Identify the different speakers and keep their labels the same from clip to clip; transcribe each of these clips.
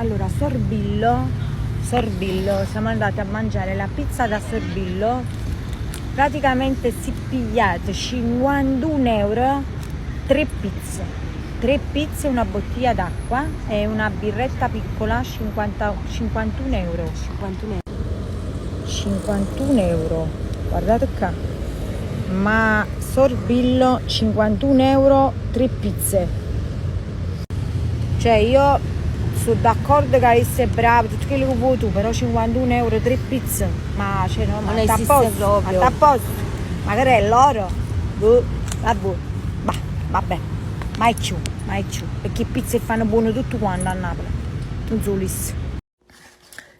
Speaker 1: Allora, Sorbillo, siamo andati a mangiare la pizza da Sorbillo. Praticamente si pigliate 51 euro, 3 pizze, una bottiglia d'acqua e una birretta piccola, 51 euro.
Speaker 2: 51 euro.
Speaker 1: 51 euro, guardate qua. Ma Sorbillo 51 euro, 3 pizze. Cioè io sono d'accordo che essere bravo, tutto quello che vuoi tu, però 51 euro, 3 pizze, ma cioè no, ma
Speaker 2: Non
Speaker 1: sta a
Speaker 2: esiste
Speaker 1: posto, ma
Speaker 2: proprio.
Speaker 1: sta a posto, magari è l'oro, boh, vabbè, vabbè, mai più, perché pizze fanno buono tutto quanto a Napoli, non solissimo.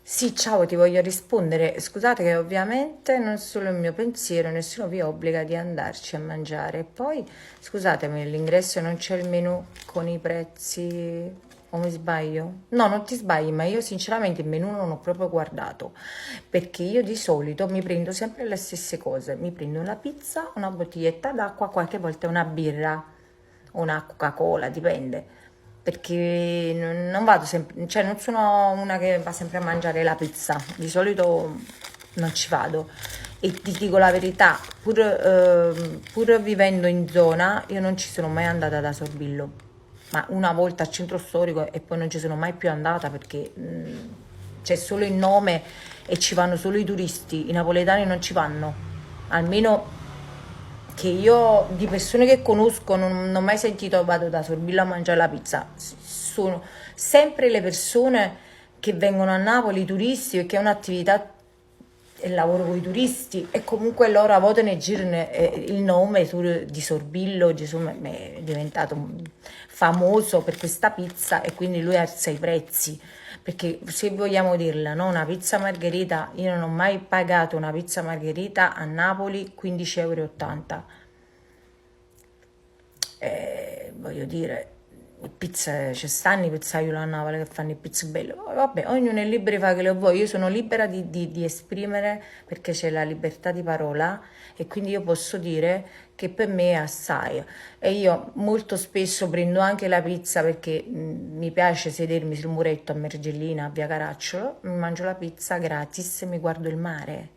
Speaker 1: Sì, ciao, ti voglio rispondere. Scusate che ovviamente non è solo il mio pensiero, nessuno vi obbliga di andarci a mangiare. E poi, scusatemi, all'ingresso non c'è il menù con i prezzi, o mi sbaglio? No, non ti sbagli, ma io sinceramente il menù non ho proprio guardato, perché io di solito mi prendo sempre le stesse cose. Mi prendo una pizza, una bottiglietta d'acqua, qualche volta una birra, una Coca-Cola, dipende perché non vado sempre, cioè non sono una che va sempre a mangiare la pizza, di solito non ci vado. E ti dico la verità, pur vivendo in zona, io non ci sono mai andata da Sorbillo, ma una volta al centro storico e poi non ci sono mai più andata perché c'è solo il nome e ci vanno solo i turisti, i napoletani non ci vanno, almeno che io di persone che conosco non ho mai sentito vado da Sorbillo a mangiare la pizza. Sono sempre le persone che vengono a Napoli, i turisti, perché è un'attività e lavoro con i turisti e comunque loro a volte ne girano il nome di Sorbillo, Gesù è diventato famoso per questa pizza e quindi lui alza i prezzi. Perché se vogliamo dirla, no? Una pizza margherita, io non ho mai pagato una pizza margherita a Napoli 15,80 euro. Voglio dire, le pizze, ci stanno i pizzaioli a Napoli che fanno le pizze belle. Vabbè, ognuno è libero di fare quello che vuole. Io sono libera di esprimere perché c'è la libertà di parola e quindi io posso dire che per me è assai. E io molto spesso prendo anche la pizza perché mi piace sedermi sul muretto a Mergellina, a Via Caracciolo, mi mangio la pizza gratis e mi guardo il mare.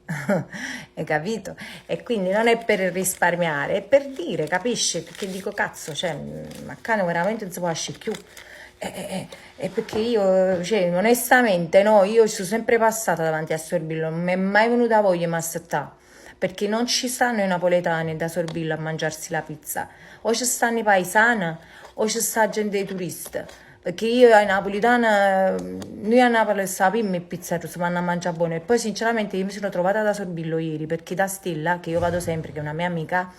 Speaker 1: Hai capito? E quindi non è per risparmiare, è per dire, capisci? Perché dico cazzo, cioè, ma cane veramente non si può uscire più. E perché io, cioè, onestamente, no, io ci sono sempre passata davanti a Sorbillo, non mi è mai venuta voglia di massattare, perché non ci stanno i napoletani da Sorbillo a mangiarsi la pizza, o ci stanno i paesani, o ci sta gente dei turisti. Perché io ai napolitana, noi a Napoli sappiamo il pizzero, si vanno a mangiare buono. E poi sinceramente io mi sono trovata da Sorbillo ieri, perché da Stella, che io vado sempre, che è una mia amica,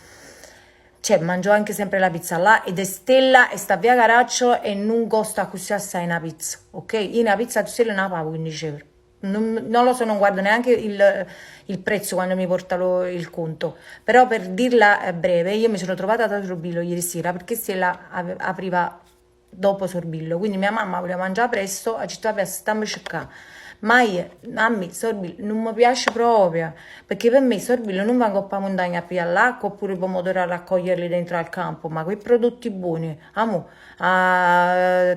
Speaker 1: cioè mangio anche sempre la pizza là, ed è Stella e sta a Via Caraccio e non costa così assai una pizza, ok? Io una pizza a Stella non la pago 15 euro. Non lo so, non guardo neanche il prezzo quando mi porta il conto. Però per dirla breve, io mi sono trovata da Sorbillo ieri sera perché Stella apriva dopo Sorbillo. Quindi mia mamma voleva mangiare presto, ha detto vabbè, stiamo a cercare. Ma io, a me Sorbillo non mi piace proprio, perché per me Sorbillo non vengo a montagna a pigliare l'acqua oppure i pomodori a raccoglierli dentro al campo, ma quei prodotti buoni, amo,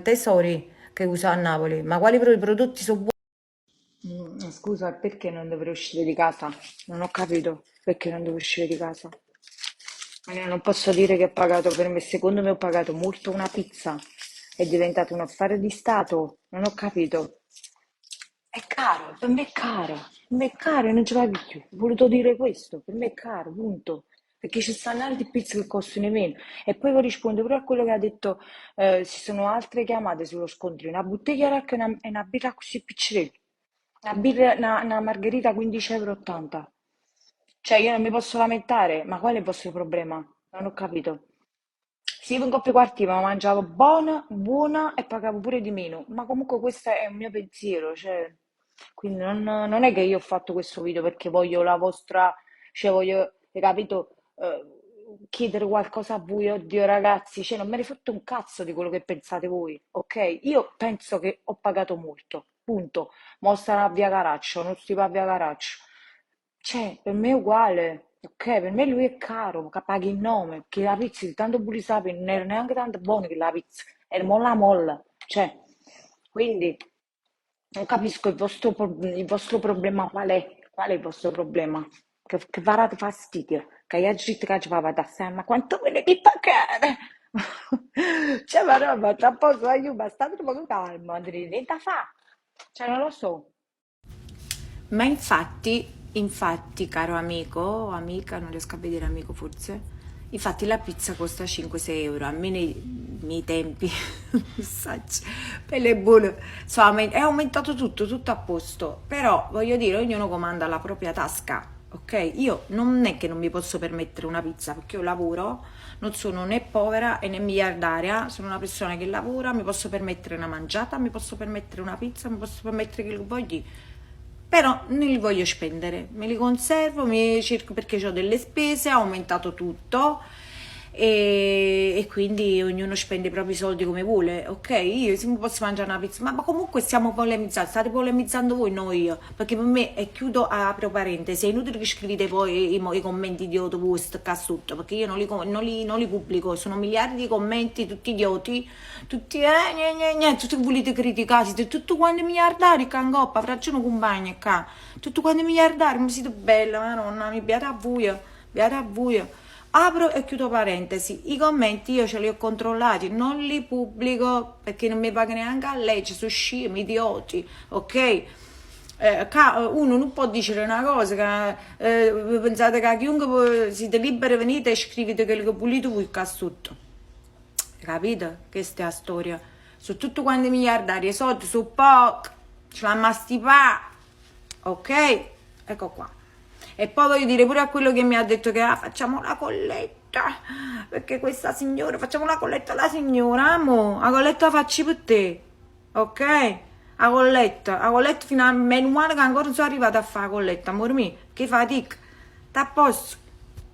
Speaker 1: tesori che usa a Napoli, ma quali prodotti sono buoni? Scusa, perché non dovrei uscire di casa? Non ho capito perché non devo uscire di casa. Ma io non posso dire che ho pagato per me, secondo me ho pagato molto una pizza. È diventato un affare di Stato, non ho capito. È caro, per me è caro, per me è caro e non ci paghi più. Ho voluto dire questo, per me è caro, punto. Perché ci stanno altre pizze che costano meno. E poi vi rispondo pure a quello che ha detto, ci sono altre chiamate sullo scontrino. Una bottiglia d'acqua e una birra così piccerella. Una birra, una margherita 15,80 euro. Cioè, io non mi posso lamentare, ma qual è il vostro problema? Non ho capito. Se io vengo più quarti, ma mangiavo buona, buona e pagavo pure di meno. Ma comunque questo è un mio pensiero, cioè, quindi non è che io ho fatto questo video perché voglio la vostra, cioè voglio, hai capito, chiedere qualcosa a voi, oddio ragazzi, cioè non me ne fotte un cazzo di quello che pensate voi, ok? Io penso che ho pagato molto, punto. Mo stanno a Via Caraccio, non si va a Via Caraccio. Cioè, per me è uguale, ok? Per me lui è caro, paghi il nome, che la pizza di tanto bulisapi non era neanche tanto buona che la pizza, era molla molla, cioè, quindi, Non capisco il vostro problema qual è? Qual è il vostro problema? Che vi date fastidio? Che io agito che ci va da sé, ma quanto me ne devi pagare? Cioè, ma no, ma tra poco io state un po' calmo, Andrea, da fa? Cioè, non lo so. Ma infatti, caro amico o amica, non riesco a vedere amico forse, infatti la pizza costa 5-6 euro, a me nei miei tempi, messaggio, per le buone, è aumentato tutto, tutto a posto, però voglio dire, ognuno comanda la propria tasca, ok? Io non è che non mi posso permettere una pizza perché io lavoro, non sono né povera e né miliardaria, sono una persona che lavora, mi posso permettere una mangiata, mi posso permettere una pizza, mi posso permettere che lo voglio, però non li voglio spendere, me li conservo, mi cerco perché ho delle spese, ha aumentato tutto e quindi ognuno spende i propri soldi come vuole, ok? Io se mi posso mangiare una pizza, ma comunque stiamo polemizzando, state polemizzando voi, non io, perché per me, e chiudo, apro parentesi, è inutile che scrivete poi i commenti idioti post cassutto, perché io non li pubblico, sono miliardi di commenti, tutti idioti, tutti tutti volete criticare, siete tutti quanti miliardari, cangoppa, facciano compagni qua, tutti quanti miliardari, mi siete bella, madonna, mi beata a voi, beata a voi. Apro e chiudo parentesi, i commenti io ce li ho controllati, non li pubblico perché non mi paga neanche a legge, sono scemi, idioti, ok? Uno non può dire una cosa, pensate che chiunque siete liberi, venite e scrivete quello che volete voi qua sotto, capito? Questa è la storia, sono tutti quanti miliardari, i soldi sono pochi, ce l'hanno mastipà, ok? Ecco qua. E poi voglio dire pure a quello che mi ha detto che facciamo la colletta, perché questa signora, facciamo la colletta alla signora, amo, la colletta la faccio per te, ok? La colletta fino a meno male che ancora non sono arrivata a fare la colletta, amore mio, che fatica, sta a posto.